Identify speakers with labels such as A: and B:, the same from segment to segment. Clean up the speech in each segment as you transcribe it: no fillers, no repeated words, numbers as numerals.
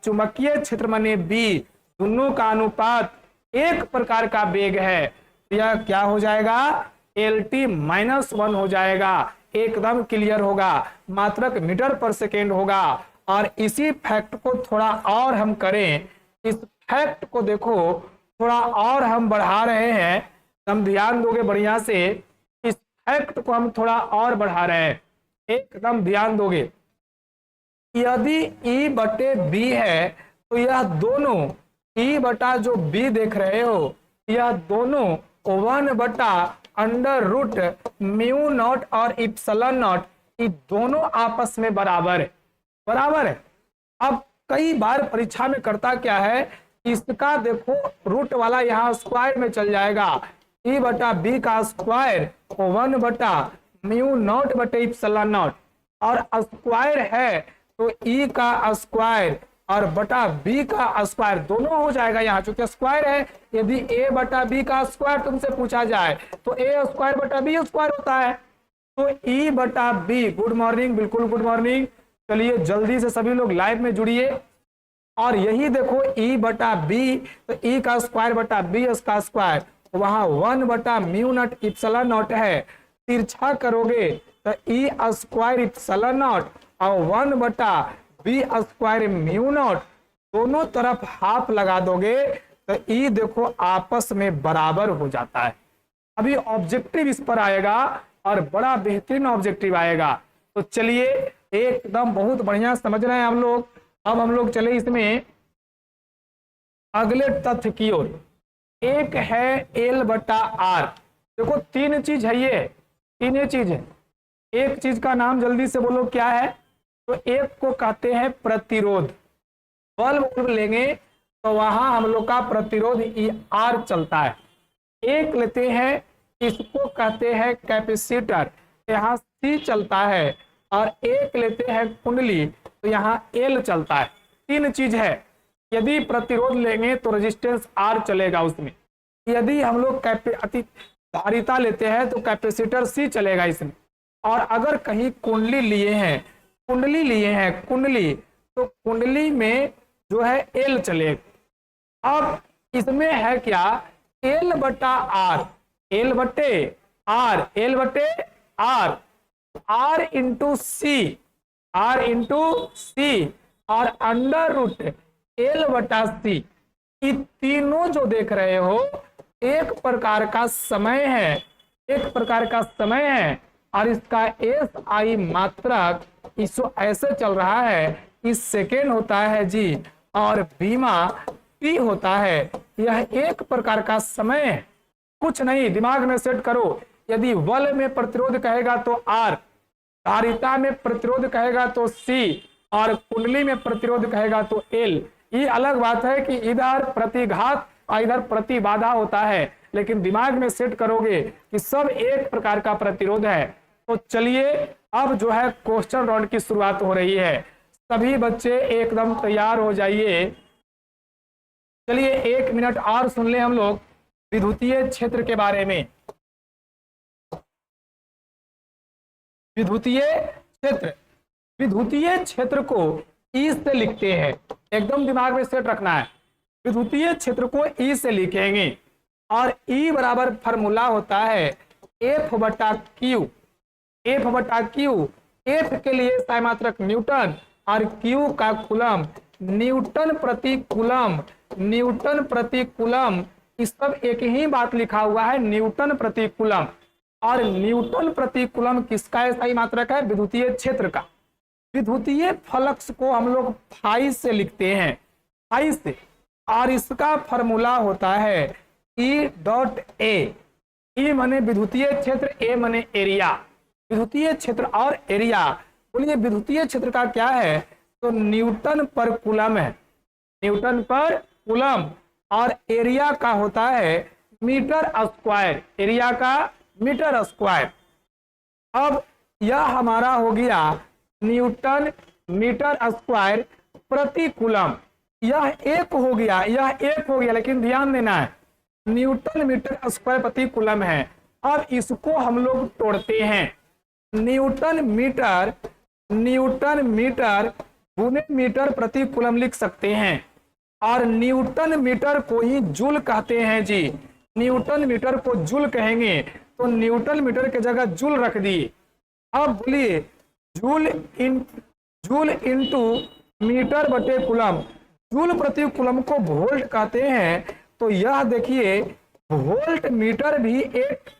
A: चुंबकीय क्षेत्र माने बी, दोनों का अनुपात एक प्रकार का वेग है, यह क्या हो जाएगा, LT-1 हो जाएगा। एकदम क्लियर होगा, मात्रक मीटर पर सेकेंड होगा। और इसी फैक्ट को थोड़ा और हम करें, इस फैक्ट को देखो थोड़ा और हम बढ़ा रहे हैं, हम ध्यान दोगे बढ़िया से, इस फैक्ट को हम थोड़ा और बढ़ा रहे हैं, एकदम ध्यान दोगे। यदि E बटे B है तो यह दोनों E बटा जो B देख रहे हो, यह दोनों 1 बटा अंडर रूट म्यू नॉट और इप्सिलॉन नॉट, ये दोनों आपस में बराबर है, बराबर है। अब कई बार परीक्षा में करता क्या है, इसका देखो रूट वाला यहाँ स्क्वायर में चल जाएगा, E बटा B का स्क्वायर 1 बटा म्यू नॉट बटे इप्सिलॉन नॉट, और स्क्वायर है तो E का स्क्वायर और बटा B का स्क्वायर दोनों हो जाएगा यहाँ, चूंकि स्क्वायर है। यदि A बटा B का स्क्वायर तुमसे पूछा जाए तो A स्क्वायर बटा B स्क्वायर होता है, तो E बटा B। गुड मॉर्निंग, बिल्कुल गुड मॉर्निंग। चलिए जल्दी से सभी लोग लाइव में जुड़िए। और यही देखो E बटा B, तो E का स्क्वायर बटा B का स्क्वायर, वहां 1 बटा म्यू नॉट इप्सिलॉन नॉट है, तिरछा करोगे तो E स्क्वायर इप्सिलॉन नॉट और 1 बटा B स्क्वायर म्यू नॉट, दोनों तरफ हाफ लगा दोगे तो E देखो आपस में बराबर हो जाता है। अभी ऑब्जेक्टिव इस पर आएगा और बड़ा बेहतरीन ऑब्जेक्टिव आएगा। तो चलिए एकदम बहुत बढ़िया समझ रहे हैं हम लोग। अब हम लोग चले इसमें अगले तथ्य की ओर। एक है L बटा R। देखो तीन चीज है, ये तीन चीज है। एक चीज का नाम जल्दी से बोलो क्या है, तो एक को कहते हैं प्रतिरोध। बल्ब लेंगे तो वहां हम लोग का प्रतिरोध R चलता है। एक लेते हैं, इसको कहते हैं कैपेसिटर, यहाँ C चलता है। और एक लेते हैं कुंडली, तो यहाँ L चलता है। तीन चीज है। यदि प्रतिरोध लेंगे तो रेजिस्टेंस R चलेगा उसमें। यदि हम लोग धारिता लेते हैं तो कैपेसिटर C चलेगा इसमें। और अगर कहीं कुंडली लिए हैं, कुंडली, तो कुंडली में जो है L चलेगा। अब इसमें है क्या, L बटा R, L बटे R, L बटे R, R इंटू सी, R इंटू सी और अंडर रूट L बटा सी। ये तीनों जो देख रहे हो एक प्रकार का समय है, एक प्रकार का समय है। और इसका SI मात्रक इस ऐसे चल रहा है, इस सेकेंड होता है जी, और बीमा T होता है। यह एक प्रकार का समय है, कुछ नहीं, दिमाग में सेट करो। यदि बल में प्रतिरोध कहेगा तो R, धारिता में प्रतिरोध कहेगा तो C, और कुंडली में प्रतिरोध कहेगा तो L। ये अलग बात है कि इधर प्रतिघात और इधर प्रतिबाधा होता है, लेकिन दिमाग में सेट करोगे कि सब एक प्रकार का प्रतिरोध है। तो चलिए अब जो है क्वेश्चन राउंड की शुरुआत हो रही है। सभी बच्चे एकदम तैयार हो जाइए। चलिए 1 मिनट और सुन ले हम लोग विद्युतीय क्षेत्र के बारे में। विद्युतीय क्षेत्र, विद्युतीय क्षेत्र को E से लिखते हैं, एकदम दिमाग में सेट रखना है। विद्युतीय क्षेत्र को E से लिखेंगे और E बराबर फॉर्मूला होता है F बटा Q, F बटा Q। F के लिए सामात्रक न्यूटन और Q का कूलम, न्यूटन प्रति कूलम, न्यूटन प्रति कूलम। इस सब एक ही बात लिखा हुआ है, न्यूटन प्रति कूलम। और न्यूटन प्रति कूलम किसका सही मात्रक है, विद्युतीय क्षेत्र का। विद्युतीय फ्लक्स को हम लोग फाई से लिखते हैं, फाई से, और इसका फॉर्मूला होता है E डॉट ए। E माने विद्युतीय क्षेत्र, A माने एरिया। विद्युतीय क्षेत्र और एरिया, बोलिए विद्युतीय क्षेत्र का क्या है, तो न्यूटन पर कूलम है, न्यूटन पर कूलम। और एरिया का होता है मीटर स्क्वायर, एरिया का मीटर स्क्वायर। अब यह हमारा हो गया न्यूटन मीटर स्क्वायर प्रति कूलम। यह एक हो गया, यह एक हो गया, लेकिन ध्यान देना है न्यूटन मीटर स्क्वायर प्रति कूलम है। अब इसको हम लोग तोड़ते हैं, न्यूटन मीटर गुने मीटर प्रति कूलम लिख सकते हैं, और न्यूटन मीटर को ही जूल कहते हैं जी। न्यूटन मीटर को जूल कहेंगे तो न्यूटन मीटर की जगह जूल रख दिए। अब बोलिए जूल इनटू मीटर बटे कूलम, जूल प्रति कूलम को वोल्ट कहते हैं। तो यह देखिए वोल्ट मीटर भी एक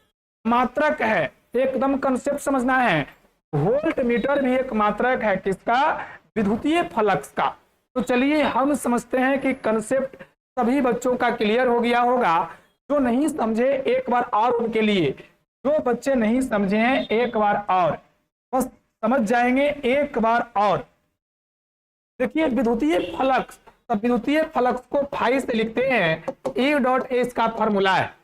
A: मात्रक है, एकदम कंसेप्ट समझना है। वोल्ट मीटर भी एक मात्रक है, किसका? विद्युतीय फ्लक्स का। तो चलिए हम समझते हैं कि कंसेप्ट सभी बच्चों का क्लियर हो गया होगा। जो नहीं समझे एक बार और उनके लिए, जो बच्चे नहीं समझे हैं एक बार और बस समझ जाएंगे एक बार और। देखिए विद्युतीय फ्लक्स, तब विद्युतीय फ्लक्स को फाई से लिखते हैं। ई डॉट ए इसका फॉर्मूला है।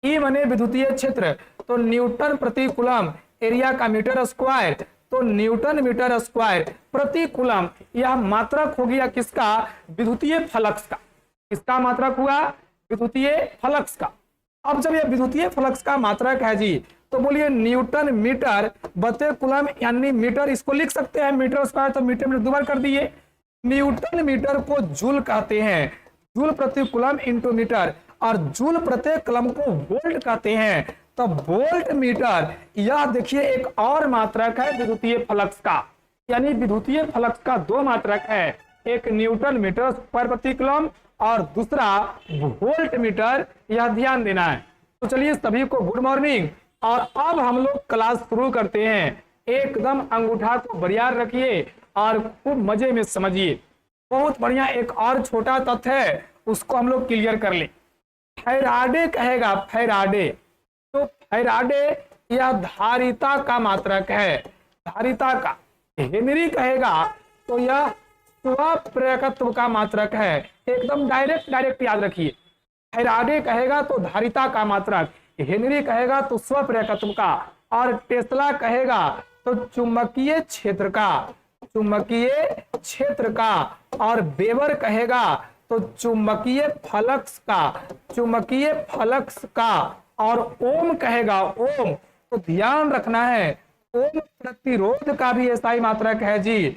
A: ई माने विद्युतीय क्षेत्र, तो न्यूटन प्रति कूलम, एरिया का मीटर स्क्वायर, तो न्यूटन मीटर स्क्वायर प्रति कूलम। यह मात्रक हो गया किसका? विद्युतीय फ्लक्स का। किसका मात्रक हुआ? विद्युतीय फ्लक्स का। अब जब यह विद्युतीय फ्लक्स का मात्रक है जी, तो बोलिए न्यूटन मीटर बटे कूलम, यानी मीटर इसको लिख सकते हैं मीटर स्क्वायर, तो मीटर में दोबारा कर दिए। न्यूटन मीटर को जूल कहते हैं, जूल प्रति कूलम इंटू मीटर, और जूल प्रति कूलम को वोल्ट कहते हैं। तो वोल्ट मीटर, यह देखिए एक और मात्रक है विद्युतीय फ्लक्स का। यानी विद्युतीय फ्लक्स का दो मात्रक है, एक न्यूटन मीटर पर प्रति कूलम और दूसरा वोल्ट मीटर। यह ध्यान देना है। तो चलिए सभी को गुड मॉर्निंग, और अब हम लोग क्लास शुरू करते हैं। एकदम अंगूठा को बरियार रखिए और खूब मजे में समझिए। बहुत बढ़िया एक और छोटा तथ्य है, उसको हम लोग क्लियर कर ले। फैराडे कहेगा, फैराडे, तो फैराडे यह धारिता का मात्रक है, धारिता का। हेनरी कहेगा तो यह स्वप्रेरकत्व का मात्रक है। एकदम डायरेक्ट याद रखिए। फैराडे कहेगा तो धारिता का मात्रक, हेनरी कहेगा तो स्वप्रेरकत्व का, और टेस्ला कहेगा तो चुंबकीय क्षेत्र का, चुंबकीय क्षेत्र का, और वेबर कहेगा तो चुंबकीय फ्लक्स का, चुंबकीय फ्लक्स का, और ओम कहेगा, ओम तो ध्यान रखना है, ओम प्रतिरोध का भी ऐसा ही मात्रक है जी,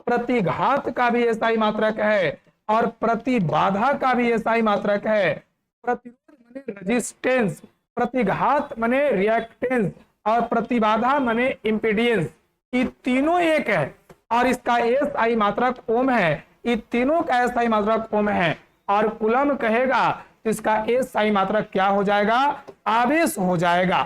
A: प्रतिघात का भी ऐसा ही मात्रक है, और प्रतिबाधा का भी ऐसा ही मात्रक है। प्रतिरोध माने रेजिस्टेंस, प्रतिघात माने रिएक्टेंस, और प्रतिबाधा माने इम्पीडियंस। ये तीनों एक है, और इसका एसआई मात्रक ओम है। ये तीनों का एसआई मात्रक ओम है। और कूलम कहेगा तो इसका एसआई मात्रक क्या हो जाएगा? आवेश हो जाएगा।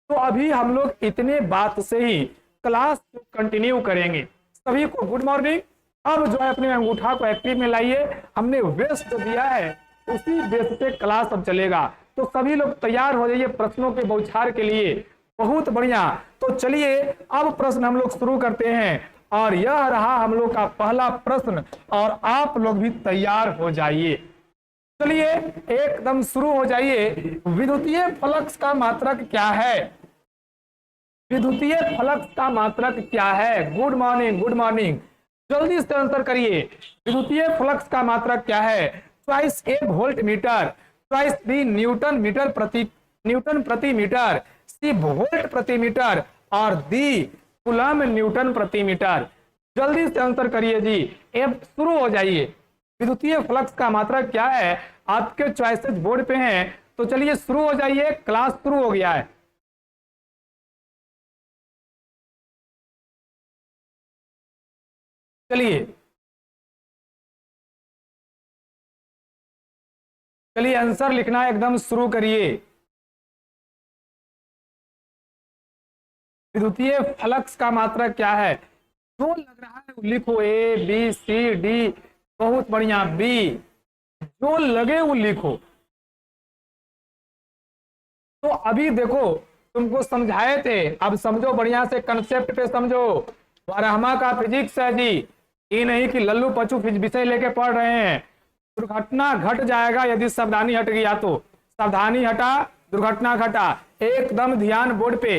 A: तो अभी हम लोग इतने बात से ही क्लास को कंटिन्यू करेंगे। सभी को गुड मॉर्निंग। अब जो है अपने अंगूठा को एक्टिव में लाइए, हमने वेस्ट दिया है उसी बेस पे क्लास अब चलेगा। तो सभी लोग तैयार हो जाइए प्रश्नों के बौछार के लिए। बहुत बढ़िया। तो चलिए अब प्रश्न हम लोग शुरू करते हैं, और यह रहा हम लोग का पहला प्रश्न, और आप लोग भी तैयार हो जाइए। चलिए एकदम शुरू हो जाइए। विद्युतीय फ्लक्स का मात्रक क्या है? विद्युतीय फ्लक्स का मात्रक क्या है? Good morning, good morning. जल्दी से आंसर करिए। विद्युतीय फ्लक्स का मात्रक क्या है? Choice A volt metre, choice B newton प्रति मीटर, सी वोल्ट प्रति मीटर, और डी कूलम न्यूटन प्रति मीटर। जल्दी से आंसर करिए जी। अब शुरू हो जाइए। विद्युतीय फ्लक्स का मात्रक क्या है? आपके चॉइसेस बोर्ड पे हैं। तो चलिए शुरू हो जाइए, क्लास शुरू हो गया है। चलिए आंसर लिखना एकदम शुरू करिए। विद्युतीय फ्लक्स का मात्रक क्या है? जो लग रहा है लिखो, ए बी सी डी। बहुत बढ़िया, बी। जो लगे वो लिखो। तो अभी देखो तुमको समझाए थे, अब समझो बढ़िया से, कंसेप्ट पे समझो। बारहमा का फिजिक्स है जी। ये नहीं कि लल्लू पचू विषय लेके पढ़ रहे हैं। दुर्घटना घट जाएगा यदि सावधानी हट गया तो। सावधानी हटा, दुर्घटना घटा। एकदम ध्यान बोर्ड पे।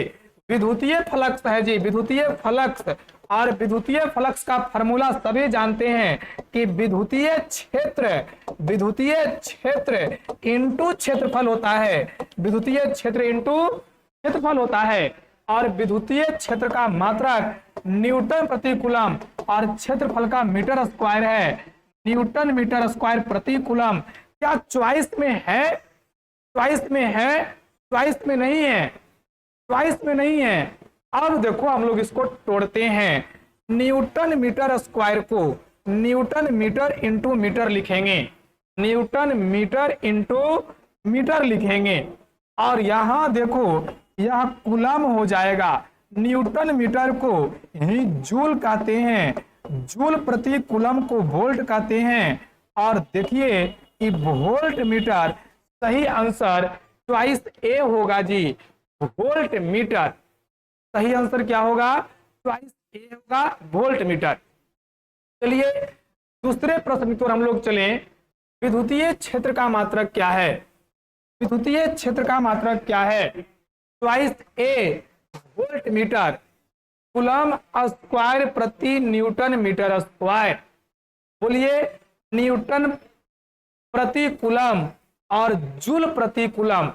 A: विद्युतीय फ्लक्स है जी, विद्युतीय फ्लक्स। और विद्युतीय फ्लक्स का फॉर्मूला सभी जानते हैं कि विद्युतीय क्षेत्र इंटू क्षेत्रफल होता है। विद्युतीय क्षेत्र इंटू क्षेत्रफल होता है। और विद्युतीय क्षेत्र का मात्रक न्यूटन प्रति कूलम, और क्षेत्रफल का मीटर स्क्वायर है, न्यूटन मीटर स्क्वायर प्रति कूलम। क्या चॉइस में है? चॉइस में है? चॉइस में नहीं है, चॉइस में नहीं है। अब देखो हम लोग इसको तोड़ते हैं। न्यूटन मीटर स्क्वायर को न्यूटन मीटर इंटू मीटर लिखेंगे, न्यूटन मीटर इंटू मीटर लिखेंगे, और यहां देखो यह कूलम हो जाएगा। न्यूटन मीटर को ही जूल कहते हैं, जूल प्रति कूलम को वोल्ट कहते हैं। और देखिए कि वोल्ट मीटर, सही आंसर चॉइस ए होगा जी, वोल्ट मीटर। सही आंसर क्या होगा? चॉइस ए होगा, वोल्ट मीटर। चलिए दूसरे प्रश्न की ओर हम लोग चलें। विद्युतीय क्षेत्र का मात्रक क्या है? विद्युतीय क्षेत्र का मात्रक क्या है? Choice A volt metre, coulomb square प्रति न्यूटन मीटर स्क्वायर। बोलिए न्यूटन प्रति कूलम और जूल प्रति कूलम।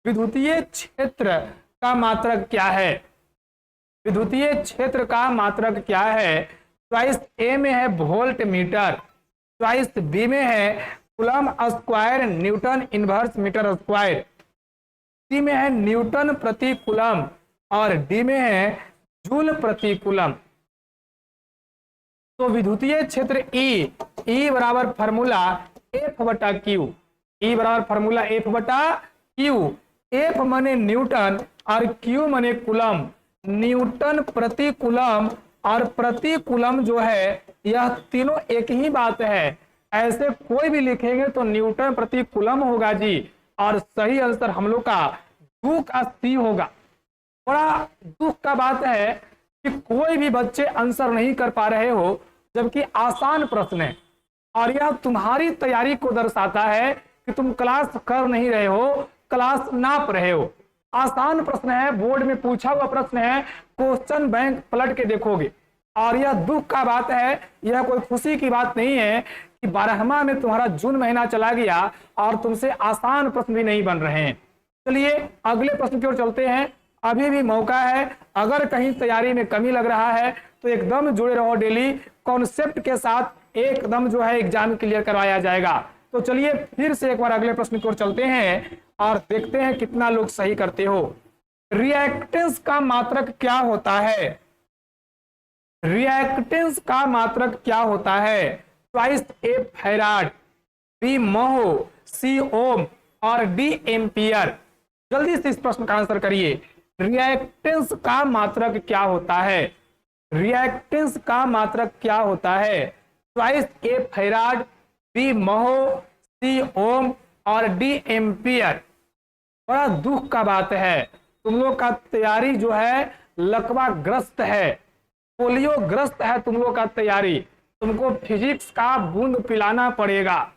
A: विद्युतीय क्षेत्र का मात्रक क्या है? विद्युतीय क्षेत्र का मात्रक क्या है? चॉइस ए में है वोल्ट मीटर, चॉइस बी में है coulomb square newton inverse metre square, C में है न्यूटन प्रति कूलम और डी में है जूल प्रति कूलम। तो विद्युतीय क्षेत्र ई बराबर फार्मूला एफ बटा क्यू, ई बराबर फार्मूला एफ बटा क्यू। एफ माने न्यूटन और क्यू माने कूलम। न्यूटन प्रति कूलम और प्रति कूलम जो है यह तीनों एक ही बात है, ऐसे कोई भी लिखेंगे तो न्यूटन प्रति कूलम होगा जी। और सही आंसर हम लोग का दो का सी होगा। बड़ा दुख का बात है कि कोई भी बच्चे आंसर नहीं कर पा रहे हो, जबकि आसान प्रश्न है और यह तुम्हारी तैयारी को दर्शाता है कि तुम क्लास कर नहीं रहे हो, क्लास नाप रहे हो। आसान प्रश्न है, बोर्ड में पूछा हुआ प्रश्न है, क्वेश्चन बैंक पलट के देखोगे। और यह दुख का बात है, यह कोई खुशी की बात नहीं है कि 12वां में तुम्हारा जून महीना चला गया और तुमसे आसान प्रश्न भी नहीं बन रहे हैं। चलिए अगले प्रश्न की ओर चलते हैं। अभी भी मौका है, अगर कहीं तैयारी में कमी लग रहा है तो एकदम जुड़े रहो, डेली कॉन्सेप्ट के साथ एकदम जो है एग्जाम क्लियर करवाया जाएगा। तो चलिए फिर से एक बार अगले प्रश्न की ओर चलते हैं और देखते हैं कितना लोग सही करते हो। रिएक्टेंस का मात्रक क्या होता है? रिएक्टेंस का मात्रक क्या होता है? चॉइस ए फैराड, बी मोह, सी ओम और डी एम्पियर। जल्दी से इस प्रश्न का आंसर करिए। रिएक्टेंस का मात्रक क्या होता है? रिएक्टेंस का मात्रक क्या होता है? चॉइस ए फैराड, बी मोह, सी ओम और डी एम्पियर। बड़ा दुख का बात है, तुम लोग का तैयारी जो है लकवा ग्रस्त है, पोलियो ग्रस्त है तुम लोग का तैयारी। तुमको फिजिक्स का बूंद पिलाना पड़ेगा।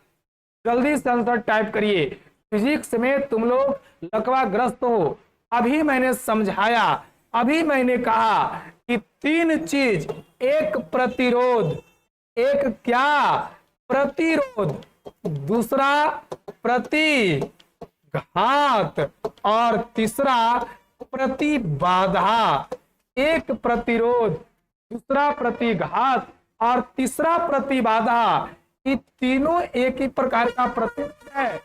A: जल्दी से आंसर टाइप करिए। फिजिक्स में तुम लोग लकवा ग्रस्त हो। अभी मैंने समझाया, अभी मैंने कहा कि तीन चीज, एक प्रतिरोध, एक क्या प्रतिरोध, दूसरा प्रतिघात और तीसरा प्रतिबाधा। एक प्रतिरोध, दूसरा प्रतिघात और तीसरा प्रतिबाधा, ये तीनों एक ही प्रकार का प्रतिरोध है।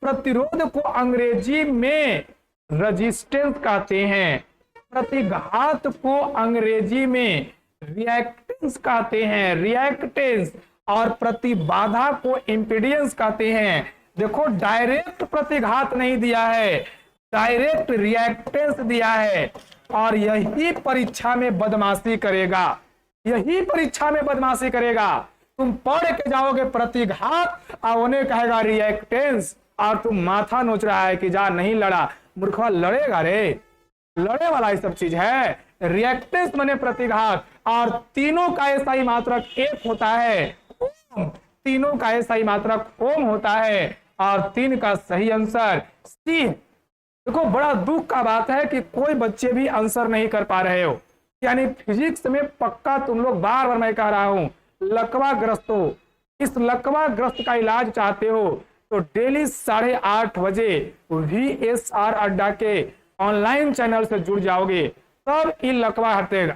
A: प्रतिरोध को अंग्रेजी में रेजिस्टेंस कहते हैं, प्रतिघात को अंग्रेजी में रिएक्टेंस कहते हैं, रिएक्टेंस, और प्रतिबाधा को इम्पीडेंस कहते हैं। देखो डायरेक्ट प्रतिघात नहीं दिया है, डायरेक्ट रिएक्टेंस दिया है। और यही परीक्षा में बदमाशी करेगा, यही परीक्षा में बदमाशी करेगा। तुम पढ़ के जाओगे प्रतिघात और उन्हें कहेगा रिएक्टेंस, और तुम माथा नोच रहा है कि जा नहीं लड़ा। मूर्खा लड़ेगा रे, लड़े वाला ये सब चीज है। रिएक्टेंस माने प्रतिघात, और तीनों का ऐसा ही मात्रक एक होता है ओम, तीनों का ऐसा ही मात्रक ओम होता है। और 3 का सही आंसर सी। देखो बड़ा दुख का बात है कि कोई बच्चे भी आंसर नहीं कर पा रहे हो। यानी फिजिक्स में पक्का तुम लोग, बार बार मैं कह रहा हूं, लकवा ग्रस्त हो। इस लकवा ग्रस्त का इलाज चाहते हो तो डेली 8:30 बजे VSR अड्डा के ऑनलाइन चैनल से जुड़ जाओगे, तब ये लकवा हटेगा।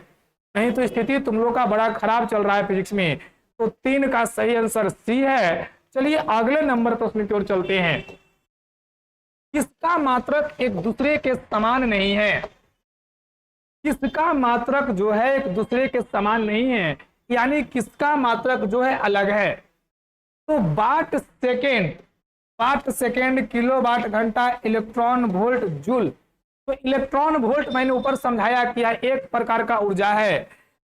A: नहीं तो स्थिति तुम लोग का बड़ा खराब चल रहा है फिजिक्स में। तो 3 का सही आंसर सी है। चलिए अगले नंबर प्रश्न की ओर चलते हैं। किसका मात्रक एक दूसरे के समान नहीं है? किसका मात्रक जो है एक दूसरे के समान नहीं है, यानी किसका मात्रक जो है अलग है? तो वाट सेकेंड, किलो वाट घंटा, इलेक्ट्रॉन वोल्ट जूल। तो इलेक्ट्रॉन वोल्ट मैंने ऊपर समझाया किया एक प्रकार का ऊर्जा है,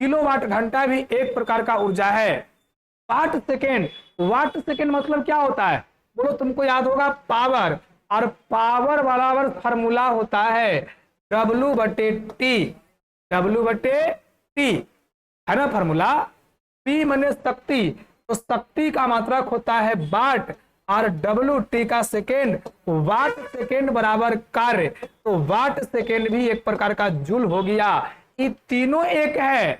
A: किलोवाट घंटा भी एक प्रकार का ऊर्जा है। वाट सेकेंड मतलब क्या होता है? बोलो, तुमको याद होगा पावर, और पावर वाला फॉर्मूला होता है W/T, है ना फॉर्मूला। P माने शक्ति, तो शक्ति का मात्रक होता है वाट, और WT का सेकेंड, वाट सेकेंड बराबर कार्य, तो वाट सेकेंड भी एक प्रकार का जूल हो गया। ये तीनों एक है,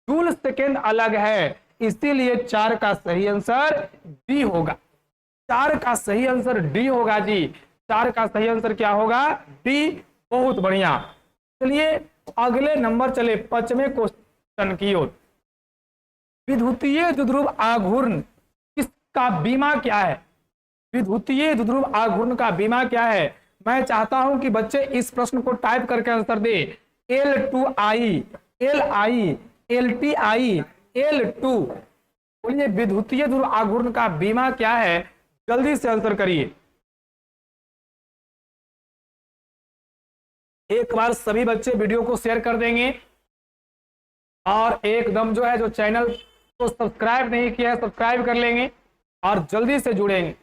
A: जूल सेकेंड अलग है, इसीलिए 4 का सही आंसर डी होगा। 4 का सही आंसर डी होगा जी। 4 का सही आंसर क्या होगा? डी। बहुत बढ़िया। चलिए अगले नंबर चले 5वें क्वेश्चन की ओर। विद्युतीय द्विध्रुव आघूर्ण किसका बीमा क्या है? विद्युतीय द्विध्रुव आघूर्ण का बीमा क्या है? मैं चाहता हूं कि बच्चे इस प्रश्न को टाइप करके आंसर दे। L2I, LI, LTI, L2। बोलिए विद्युतीय द्विध्रुव आघूर्ण का बीमा क्या है? जल्दी से आंसर करिए। एक बार सभी बच्चे वीडियो को शेयर कर देंगे, और एकदम जो है जो चैनल को सब्सक्राइब नहीं किया है सब्सक्राइब कर लेंगे और जल्दी से जुड़ेंगे।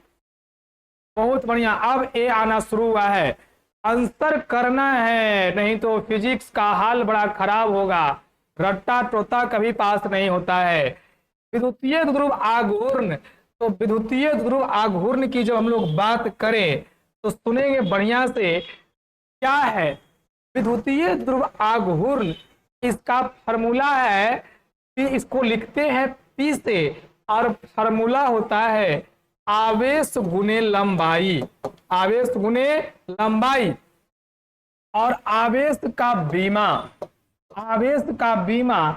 A: बहुत बढ़िया। अब ए आना शुरू हुआ है, आंसर करना है, नहीं तो फिजिक्स का हाल बड़ा खराब होगा। रट्टा टोता कभी पास नहीं होता है। विद्युतीय द्विध्रुव आघूर्ण, तो विद्युतीय द्विध्रुव आघूर्ण की जब हम लोग बात करें तो सुनेंगे बढ़िया से क्या है विद्युतीय द्विध्रुव आघूर्ण। इसका फॉर्मूला है कि इसको लिखते हैं P से, और फॉर्मूला होता है आवेश गुने लंबाई, आवेश गुने लंबाई। और आवेश का बीमा, आवेश का बीमा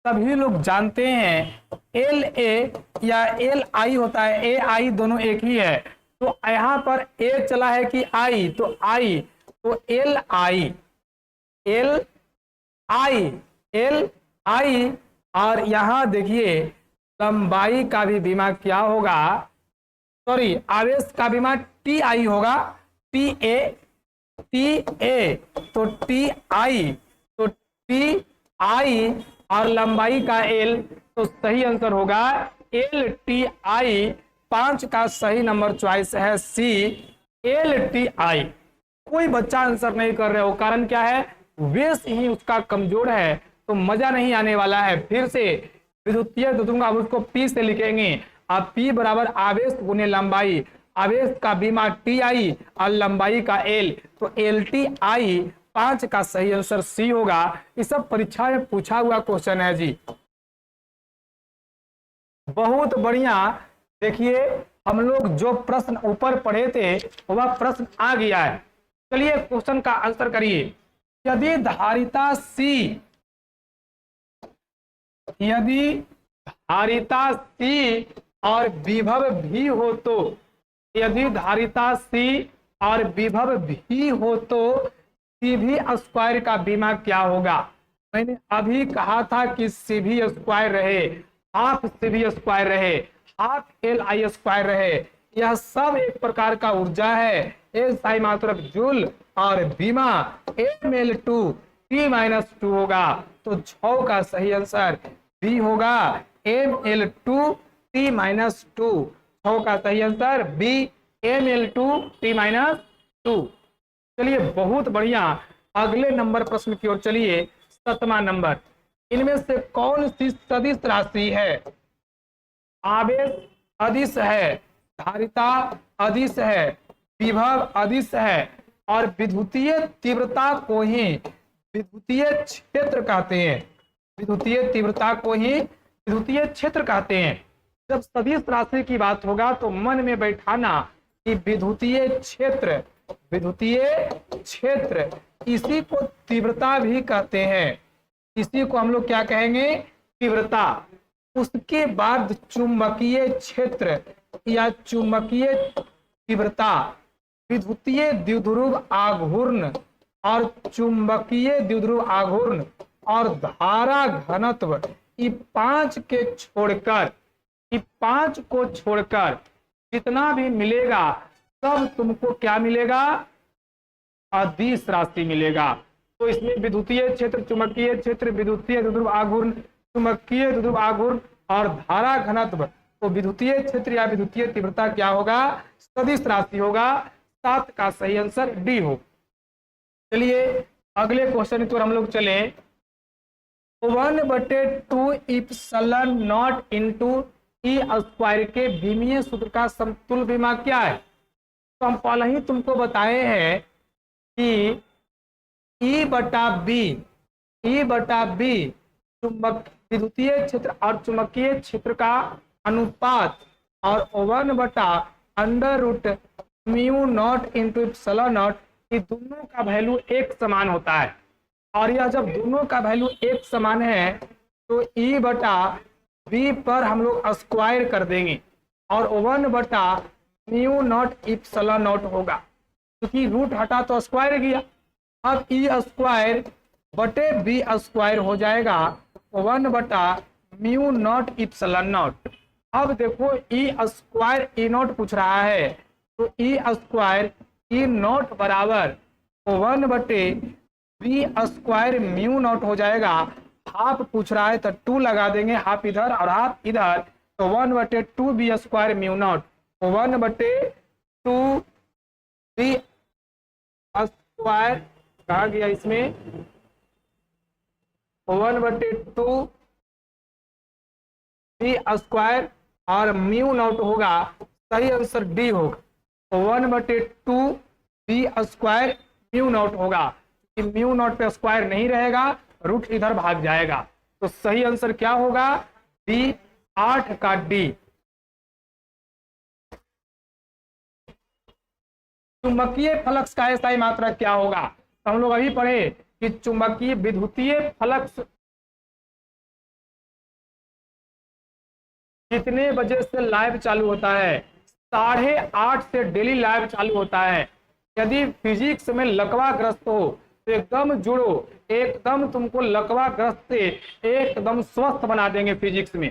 A: सभी लोग जानते हैं LA या LI होता है, AI दोनों एक ही है। तो यहां पर A चला है कि I, तो I, तो LI, और यहां देखिए लंबाई का भी बीमा क्या होगा? सॉरी, आवेश का बीमा TI होगा, TA, तो TI और लंबाई का L, तो सही आंसर होगा LTI। 5 का सही नंबर चॉइस है C, LTI। कोई बच्चा आंसर नहीं कर रहे हो, कारण क्या है? वेश ही उसका कमजोर है, तो मजा नहीं आने वाला है। फिर से विद्युतीय द्विध्रुव अब उसको P से लिखेंगे, अब P बराबर आवेश गुने लंबाई, आवेश का बीमा TI और लंबाई का L, तो LTI। 5 का सही आंसर C होगा। इस सब परीक्षा में पूछा हुआ क्वेश्चन है जी। बहुत बढ़िया। देखिए हम लोग जो प्रश्न ऊपर पढ़े थे वह प्रश्न आ गया है। चलिए क्वेश्चन का आंसर करिए। यदि धारिता C और विभव V हो तो, यदि धारिता C और विभव V हो तो CV स्क्वायर का बीमा क्या होगा? मैंने अभी कहा था कि CV स्क्वायर रहे, हाफ CV स्क्वायर रहे, हाफ LI स्क्वायर रहे, यह सब एक प्रकार का ऊर्जा है। SI मात्रक जूल और बीमा mL2T-2 होगा। तो 6 का सही आंसर B होगा, mL2T-2। 6 का सही आंसर B, mL2T-2। चलिए बहुत बढ़िया। अगले नंबर प्रश्न की ओर चलिए। 7वां नंबर, इनमें से कौन सी सदिश राशि है? आवेश अदिश है, धारिता अदिश है, विभव अदिश है, और विद्युतीय तीव्रता को ही विद्युतीय क्षेत्र कहते हैं। विद्युतीय तीव्रता को ही विद्युतीय क्षेत्र कहते हैं। जब सदिश राशि की बात होगा तो मन में बैठाना कि विद्युतीय क्षेत्र इसी को तीव्रता भी कहते हैं। इसी को हम लोग क्या कहेंगे, तीव्रता। उसके बाद चुंबकीय क्षेत्र या चुंबकीय तीव्रता, विद्युतीय द्विध्रुव आघूर्ण और चुंबकीय द्विध्रुव आघूर्ण और धारा घनत्व, ये पांच को छोड़कर जितना भी मिलेगा सब तुमको क्या मिलेगा, अदिश राशि मिलेगा। तो इसमें विद्युतीय क्षेत्र, चुंबकीय क्षेत्र, विद्युतीय द्विध्रुव आघूर्ण, चुंबकीय द्विध्रुव आघूर्ण और धारा घनत्व, तो विद्युतीय क्षेत्र या विद्युतीय तीव्रता क्या होगा, सदिश राशि होगा। 7 का सही आंसर डी हो। चलिए अगले क्वेश्चन की ओर हम लोग चले। 1/2 epsilon not into E square के विमीय सूत्र का समतुल्य विमा क्या है। तो हम पहले ही तुमको बताए हैं कि E बटा बी चुंबक विद्युतीय क्षेत्र और चुंबकीय क्षेत्र का अनुपात और 1/√μ नॉट इंटू इप्सिलॉन नॉट, ये दोनों का वैल्यू एक समान होता है। और यह जब दोनों का वैल्यू एक समान है तो E बटा बी पर हम लोग स्क्वायर कर देंगे और 1/μ नॉट इप्सिलॉन नॉट होगा, क्योंकि रूट हटा तो स्क्वायर गया। अब ई स्क्वायर बटे बी स्क्वायर हो जाएगा 1/μ नॉट इप्सिलॉन नॉट। अब देखो ई स्क्वायर ई नॉट पूछ रहा है, तो ई स्क्वायर ई नॉट बराबर 1/बी स्क्वायर म्यू नॉट हो जाएगा। हाफ पूछ रहा है तो 2 लगा देंगे, हाफ इधर और हाफ इधर, तो 1/2 b square mu naught, 1/2 b square कहा गया इसमें 1/2 बी स्क्वायर और म्यू नॉट होगा, सही आंसर डी होगा। 1/2 बी स्क्वायर म्यू नॉट होगा, म्यू नॉट पे स्क्वायर नहीं रहेगा, रूट इधर भाग जाएगा, तो सही आंसर क्या होगा, डी, 8 का डी। चुंबकीय फ्लक्स का SI मात्रक क्या होगा। तो हम लोग अभी पढ़े कि चुंबकीय विद्युतीय फ्लक्स कितने बजे से लाइव चालू होता है, 8:30 से डेली लाइव चालू होता है। यदि फिजिक्स में लकवा ग्रस्त हो तो एकदम जुड़ो, एकदम तुमको लकवा ग्रस्त से एकदम स्वस्थ बना देंगे फिजिक्स में।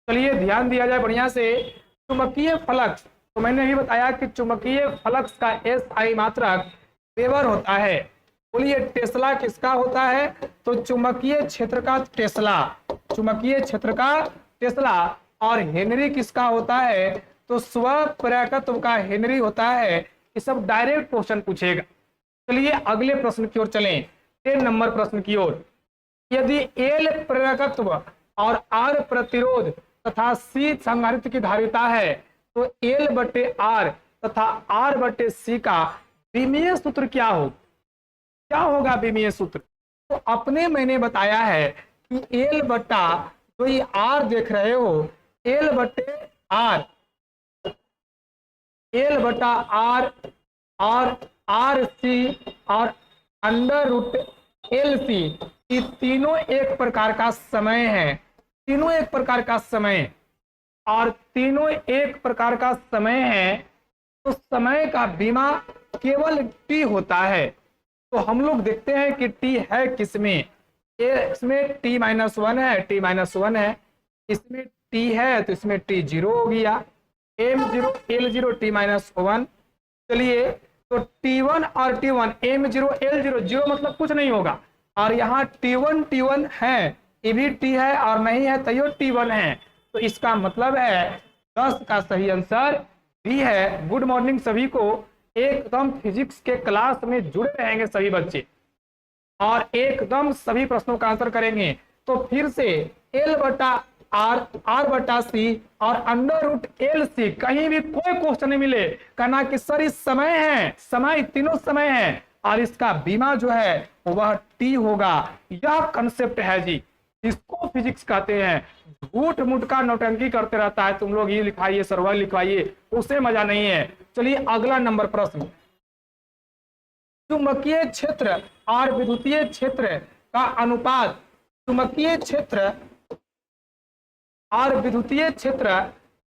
A: चलिए ध्यान दिया जाए बढ़िया से। चुंबकीय फ्लक्स, तो मैंने भी बताया कि चुंबकीय फ्लक्स का SI मात्रक वेबर होता है। बोलिए टेस्ला किसका होता है, तो चुंबकीय क्षेत्र का टेस्ला, चुंबकीय क्षेत्र का टेस्ला। और हेनरी किसका होता है, तो स्वप्रेरकत्व का हेनरी होता है। ये सब डायरेक्ट क्वेश्चन पूछेगा। चलिए अगले प्रश्न की ओर चलें, 10 नंबर प्रश्न की ओर। यदि L प्रेरकत्व और R प्रतिरोध तथा C संधारित्र की धारिता है तो L/R तथा R/C का विमीय सूत्र क्या होगा विमीय सूत्र। तो अपने मैंने बताया है कि जो ये R देख रहे हो, L/R और RC और √LC, ये तीनों एक प्रकार का समय है, तीनों एक प्रकार का समय, और तीनों एक प्रकार का समय है, तो समय का बीमा केवल T होता है। तो हम लोग देखते हैं कि T है किसमें, इसमें T-1 है, T-1 है, इसमें T है तो इसमें T0 हो गया, M0 L0 T-1। चलिए तो T1 और T1, M0 L0, 0 मतलब कुछ नहीं होगा, और यहाँ T1 है, ये भी T है और नहीं है तो ये T1 है, तो इसका मतलब है 10 का सही आंसर B है। गुड मॉर्निंग सभी को, एकदम फिजिक्स के क्लास में जुड़े रहेंगे सभी बच्चे और एकदम सभी प्रश्नों का आंसर करेंगे। तो फिर से L/R, R/C और √LC, कहीं भी कोई क्वेश्चन नहीं मिले कहना कि सर इस समय है, समय तीनों समय है और इसका बीमा जो है वह T होगा। यह कंसेप्ट है जी, इसको फिजिक्स कहते हैं। झूठ मूठ का नौटंकी करते रहता है, तुम लोग ये लिखाइए सर वह लिखवाइए, उससे मजा नहीं है। चलिए अगला नंबर प्रश्न, चुंबकीय क्षेत्र और विद्युतीय क्षेत्र का अनुपात चुंबकीय क्षेत्र और विद्युतीय क्षेत्र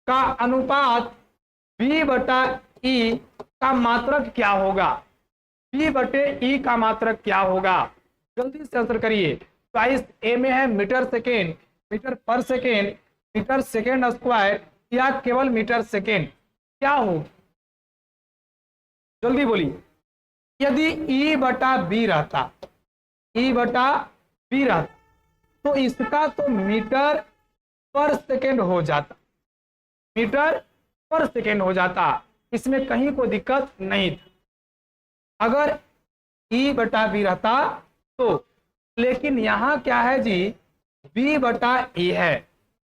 A: का अनुपात V बटा E का मात्रक क्या होगा? V बटे E का मात्रक क्या होगा? जल्दी से आंसर करिए। चॉइस ए में है मीटर सेकेंड, मीटर पर सेकेंड, मीटर सेकेंड स्क्वायर या केवल मीटर सेकेंड, क्या हो? जल्दी बोलिए। यदि E बटा B रहता, E बटा B रहता तो इसका तो मीटर पर सेकेंड हो जाता, मीटर पर सेकेंड हो जाता, इसमें कहीं कोई दिक्कत नहीं था अगर E बटा B रहता तो। लेकिन यहां क्या है जी, B बटा E है,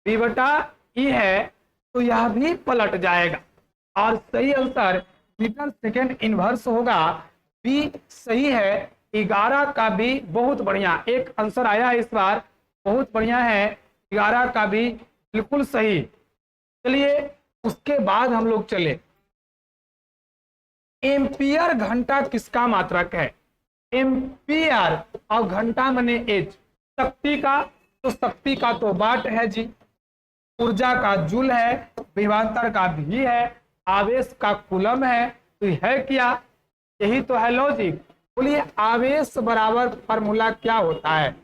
A: B बटा E है तो यह भी पलट जाएगा और सही आंसर मीटर सेकेंड इनवर्स होगा। B सही है। 11 का भी बहुत बढ़िया, एक आंसर आया है इस बार, बहुत बढ़िया है। 11 का भी बिल्कुल सही। चलिए उसके बाद हम लोग चले, एम्पियर घंटा किसका मात्रक है? एम्पियर और घंटा माने एच, शक्ति का तो शक्ति का तो वाट है जी, ऊर्जा का जूल है, विभवांतर का भी है, आवेश का कूलम है, तो है क्या? यही तो है लॉजिक। बोलिए आवेश बराबर फार्मूला क्या होता है?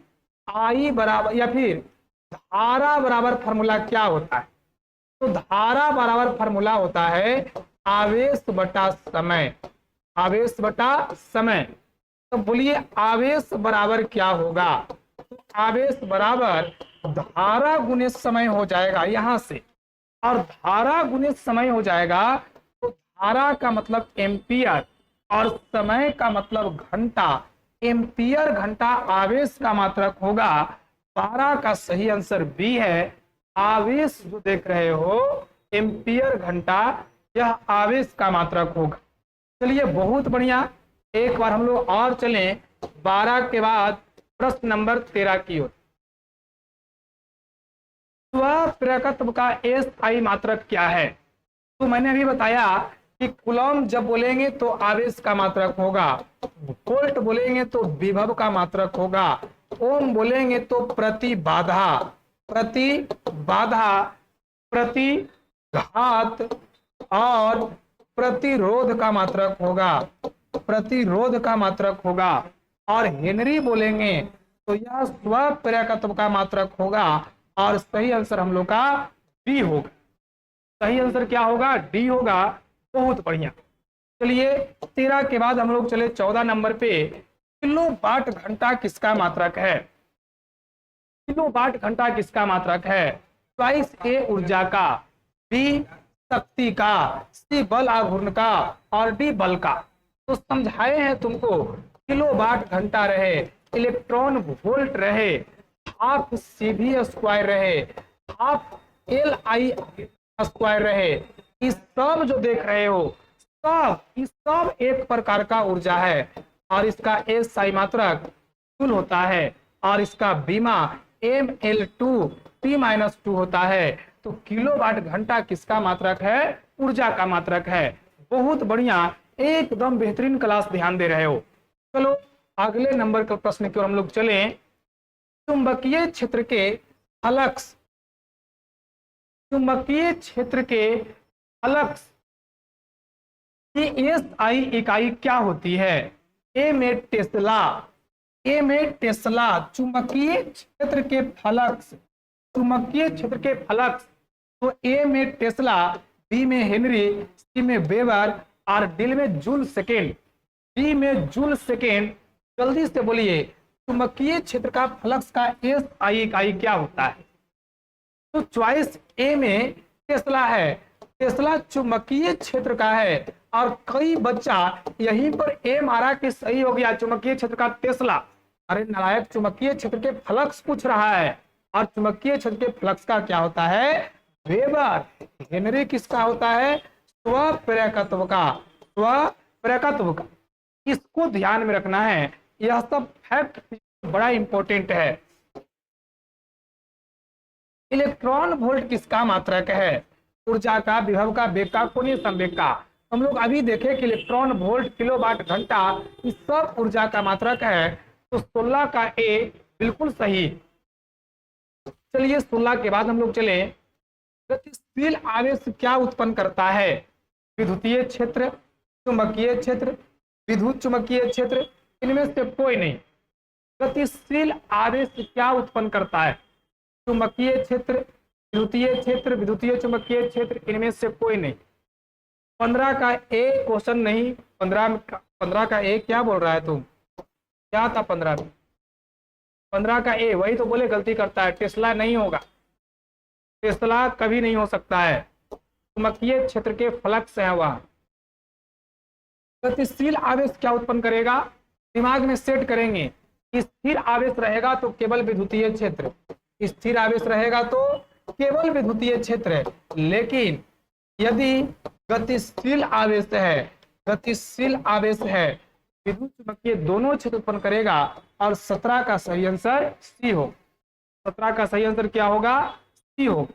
A: आई बराबर या फिर धारा बराबर फार्मूला क्या होता है? तो धारा बराबर फार्मूला होता है आवेश बटा समय, आवेश बटा समय। तो बोलिए आवेश बराबर क्या होगा? तो आवेश बराबर धारा गुने समय हो जाएगा यहां से, और धारा गुने समय हो जाएगा तो धारा का मतलब एम्पियर और समय का मतलब घंटा। एम्पियर घंटा आवेश का मात्रक होगा। 12 का सही आंसर बी है। आवेश जो देख रहे हो एम्पियर घंटा, यह आवेश का मात्रक होगा। चलिए बहुत बढ़िया, एक बार हम लोग और चलें 12 के बाद प्रश्न नंबर 13 की ओर। स्वप्रेरकत्व का SI मात्रक क्या है? तो मैंने अभी बताया कि कूलम जब बोलेंगे तो आवेश का मात्रक होगा, वोल्ट बोलेंगे तो विभव का मात्रक होगा, ओम बोलेंगे तो प्रतिबाधा, प्रतिबाधा, प्रतिघात और प्रतिरोध का मात्रक होगा, प्रतिरोध का मात्रक होगा। और हेनरी बोलेंगे तो यह स्वप्रेरकत्व का मात्रक होगा और सही आंसर हम लोग का डी होगा। सही आंसर क्या होगा? डी होगा। बहुत बढ़िया। चलिए 13 के बाद हम लोग चले 14 नंबर पे। किलोवाट घंटा किसका मात्रक है? किलोवाट घंटा किसका मात्रक है? चॉइस ए ऊर्जा का, बी शक्ति का, सी बल आघूर्ण का और डी बल का। तो समझाए हैं तुमको, किलोवाट घंटा रहे, इलेक्ट्रॉन वोल्ट रहे, हाफ CV स्क्वायर रहे, हाफ LI स्क्वायर रहे, इस सब जो देख रहे हो इस सब एक प्रकार का ऊर्जा है और इसका SI मात्रक जूल होता है और इसका बीमा mL2T-2 होता है। तो किलोवाट घंटा किसका मात्रक है? ऊर्जा का मात्रक है। बहुत बढ़िया, एकदम बेहतरीन क्लास ध्यान दे रहे हो। चलो अगले नंबर के प्रश्न की ओर हम लोग चलें। चुंबकीय क्षेत्र के फ्लक्स, चुंबकीय क्षेत्र के फ्लक्स की SI इकाई क्या होती है? ए में टेस्ला, ए में टेस्ला। चुंबकीय क्षेत्र के फ्लक्स, चुंबकीय क्षेत्र के फ्लक्स, तो ए में टेस्ला, बी में हेनरी, सी में वेबर और डी में जूल सेकेंड, डी में जूल सेकेंड। जल्दी से बोलिए चुंबकीय क्षेत्र का फ्लक्स का SI इकाई क्या होता है? तो चॉइस ए में टेस्ला है। टेस्ला चुंबकीय क्षेत्र का है और कई बच्चा यहीं पर ए मारा कि सही हो गया, चुंबकीय क्षेत्र का टेस्ला। अरे नालायक, चुंबकीय क्षेत्र के फ्लक्स पूछ रहा है और चुंबकीय क्षेत्र के फ्लक्स का क्या होता है? वेबर। हेनरी किसका होता है? स्वप्रेरकत्व का, स्वप्रेरकत्व का। इसको ध्यान में रखना है, यह सब फैक्ट बड़ा इंपॉर्टेंट है। इलेक्ट्रॉन वोल्ट किसका मात्रक है? ऊर्जा का, विभव का, वेग का, कोणीय संवेग का। हम लोग अभी देखे कि इलेक्ट्रॉन वोल्ट, किलोवाट घंटा, इस सब ऊर्जा का मात्रक है। तो 16 का ए बिल्कुल सही। चलिए 16 के बाद हम लोग चले, गतिशील आवेश क्या उत्पन्न करता है? विद्युतीय क्षेत्र, चुंबकीय क्षेत्र, विद्युत चुंबकीय क्षेत्र, इनमें से कोई नहीं। गतिशील आवेश क्या उत्पन्न करता है? चुंबकीय क्षेत्र, विद्युतीय क्षेत्र, विद्युतीय चुंबकीय क्षेत्र, इनमें से कोई नहीं। 15 का एक क्वेश्चन नहीं, 15 का एक क्या बोल रहा है तुम? क्या था 15 का ए? वही तो बोले गलती करता है, टेस्ला नहीं होगा, टेस्ला कभी नहीं हो सकता है। चुंबकीय क्षेत्र के फ्लक्स है वह। गतिशील आवेश क्या उत्पन्न करेगा? दिमाग में सेट करेंगे। स्थिर आवेश रहेगा तो केवल विद्युतीय क्षेत्र, स्थिर आवेश रहेगा तो केवल विद्युतीय क्षेत्र है। लेकिन यदि गतिशील आवेश है, गतिशील आवेश है, विद्युत चुंबकीय दोनों क्षेत्र उत्पन्न करेगा। और 17 का सही आंसर सी हो। 17 का सही आंसर क्या होगा? सी हो।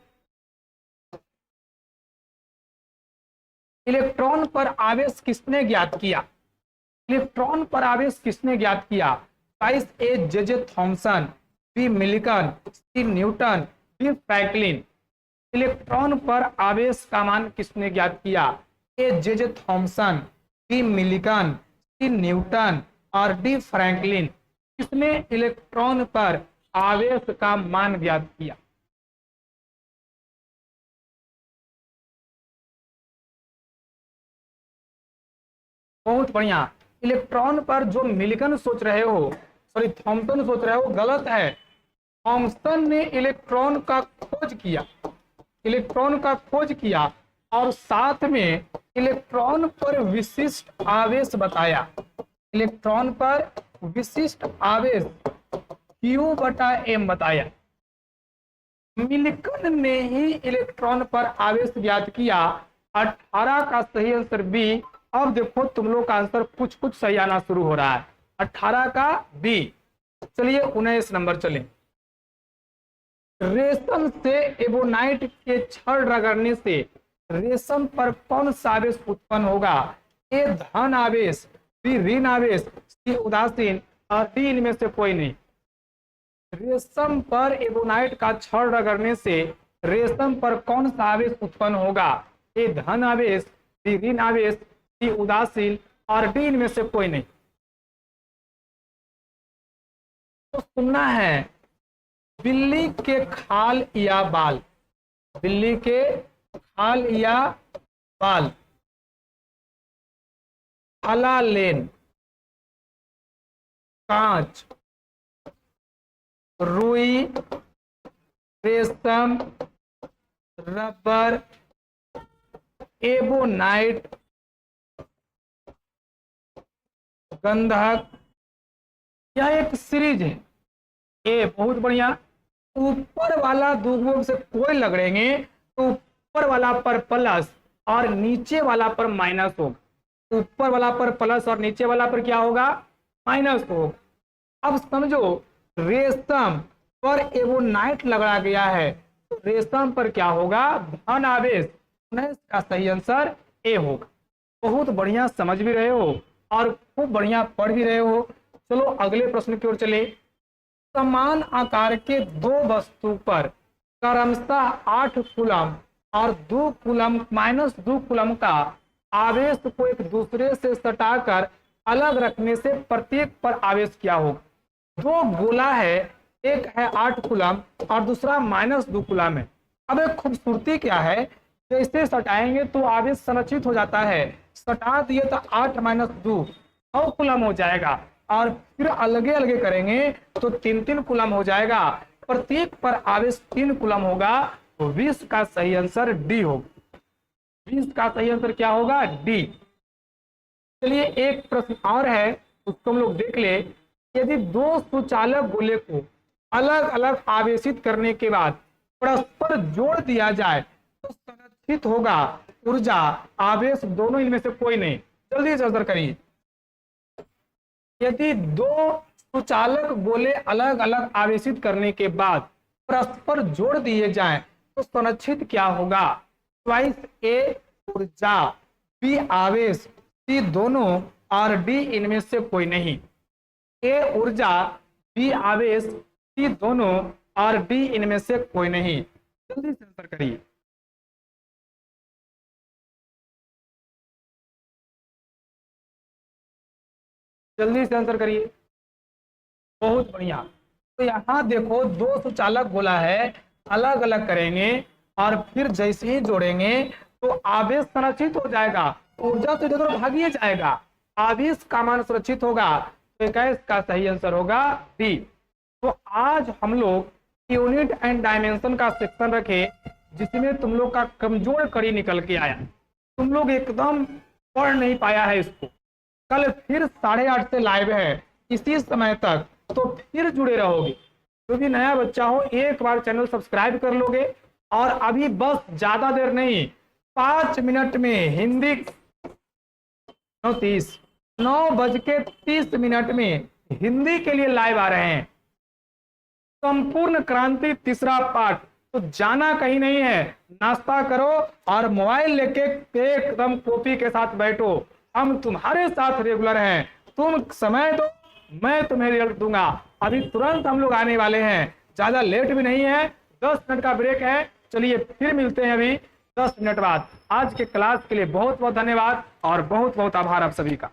A: इलेक्ट्रॉन पर आवेश किसने ज्ञात किया? इलेक्ट्रॉन पर आवेश किसने ज्ञात किया? चाइस ए जे थॉमसन, बी मिल्टन, सी न्यूटन, डी फ्रैंकलिन। इलेक्ट्रॉन पर आवेश का मान किसने ज्ञात किया? ए जे थॉमसन, बी मिल्टन, सी न्यूटन और डी फ्रैंकलिन। किसने इलेक्ट्रॉन पर आवेश का मान ज्ञात किया? बहुत बढ़िया। इलेक्ट्रॉन पर जो मिल्टन सोच रहे हो, सॉरी थॉमसन सोच रहे हो, गलत है। थॉमसन ने इलेक्ट्रॉन का खोज किया, इलेक्ट्रॉन का खोज किया और साथ में इलेक्ट्रॉन पर विशिष्ट आवेश बताया। इलेक्ट्रॉन पर विशिष्ट आवेश Q/m बताया। मिल्टन ने ही इलेक्ट्रॉन पर आवेश ज्ञात किया। 18 का सही आंसर बी। अब देखो तुम लोग का आंसर कुछ कुछ सही आना शुरू हो रहा है। 18 का बी। चलिए 19 नंबर चले। रेशम से एबोनाइट के छड़ रगड़ने से रेशम पर कौन सा आवेश उत्पन्न होगा? ए धन आवेश, बी ऋण आवेश, सी उदासीन और डी इनमें से कोई नहीं। रेशम पर एबोनाइट का छड़ रगड़ने से रेशम पर कौन सा आवेश उत्पन्न होगा? ए धन आवेश, बी ऋण आवेश, सी उदासीन और डी इनमें से कोई नहीं। तो सुनना है, बिल्ली के खाल या बाल, बिल्ली के खाल या बाल, आला लेन, कांच, रुई, रेशम, रबर, एबोनाइट, गंधक, यह एक सीरीज है। ए बहुत बढ़िया। ऊपर वाला दूगों से कोई लगड़ेंगे तो ऊपर वाला पर प्लस और नीचे वाला पर माइनस होगा। ऊपर वाला पर प्लस और नीचे वाला पर क्या होगा? माइनस होगा। अब समझो, रेशम पर एबोनाइट लगड़ा गया है तो रेशम पर क्या होगा? धन आवेश। 19 का सही आंसर ए होगा। बहुत बढ़िया समझ भी रहे हो और खूब बढ़िया पढ़ भी रहे हो। चलो अगले प्रश्न की ओर चले। समान आकार के दो वस्तु पर क्रमशः 8 कूलम और 2 कूलम -2 कूलम का आवेश को एक दूसरे से सटाकर अलग रखने से प्रत्येक पर आवेश क्या होगा? दो गोला है, एक है 8 कूलम और दूसरा -2 कूलम है। अब एक खूबसूरती क्या है, जैसे सटाएंगे तो आवेश संरक्षित हो जाता है। सटा दिए तो 8 - 2 9 कूलम हो जाएगा और फिर अलगे अलगे करेंगे तो 3 कूलम हो जाएगा। प्रत्येक पर आवेश 3 कूलम होगा। तो 20 का सही आंसर डी होगा। 20 का सही आंसर क्या होगा? डी। चलिए एक प्रश्न और है, उसको हम लोग देख ले। यदि दो सुचालक गोले को अलग अलग आवेशित करने के बाद परस्पर जोड़ दिया जाए तो संरक्षित होगा ऊर्जा, आवेश, दोनों इनमें से कोई नहीं। जल्दी से आंसर करिए। यदि दो सुचालक गोले अलग अलग आवेशित करने के बाद परस्पर जोड़ दिए जाएं तो संरक्षित क्या होगा? चॉइस ए ऊर्जा, बी आवेश, सी दोनों और डी इनमें से कोई नहीं। ए ऊर्जा, बी आवेश, सी दोनों और डी इनमें से कोई नहीं। जल्दी से आंसर करिए। जल्दी से आंसर करिए। बहुत बढ़िया। तो यहाँ देखो दो सुचालक बोला है, अलग अलग करेंगे और फिर जैसे ही जोड़ेंगे तो आवेश संरक्षित हो जाएगा, ऊर्जा तो इधर उधर भागिए जाएगा, आवेश का मान सुरक्षित होगा। तो 21 का सही आंसर होगा डी। तो आज हम लोग यूनिट एंड डायमेंशन का सेक्शन रखे, जिसमें तुम लोग का कमजोर कड़ी निकल के आया, तुम लोग एकदम पढ़ नहीं पाया है इसको। कल फिर 8:30 से लाइव है, इसी समय तक तो फिर जुड़े रहोगे। जो भी नया बच्चा हो एक बार चैनल सब्सक्राइब कर लोगे। और अभी बस ज्यादा देर नहीं, 5 मिनट में हिंदी 9:30 में हिंदी के लिए लाइव आ रहे हैं। संपूर्ण क्रांति तीसरा पार्ट। तो जाना कहीं नहीं है, नाश्ता करो और मोबाइल लेके एकदम कॉपी के साथ बैठो। हम तुम्हारे साथ रेगुलर हैं, तुम समय दो, मैं तुम्हें रिजल्ट दूंगा। अभी तुरंत हम लोग आने वाले हैं, ज्यादा लेट भी नहीं है, 10 मिनट का ब्रेक है। चलिए फिर मिलते हैं अभी 10 मिनट बाद। आज के क्लास के लिए बहुत बहुत धन्यवाद और बहुत बहुत आभार आप सभी का।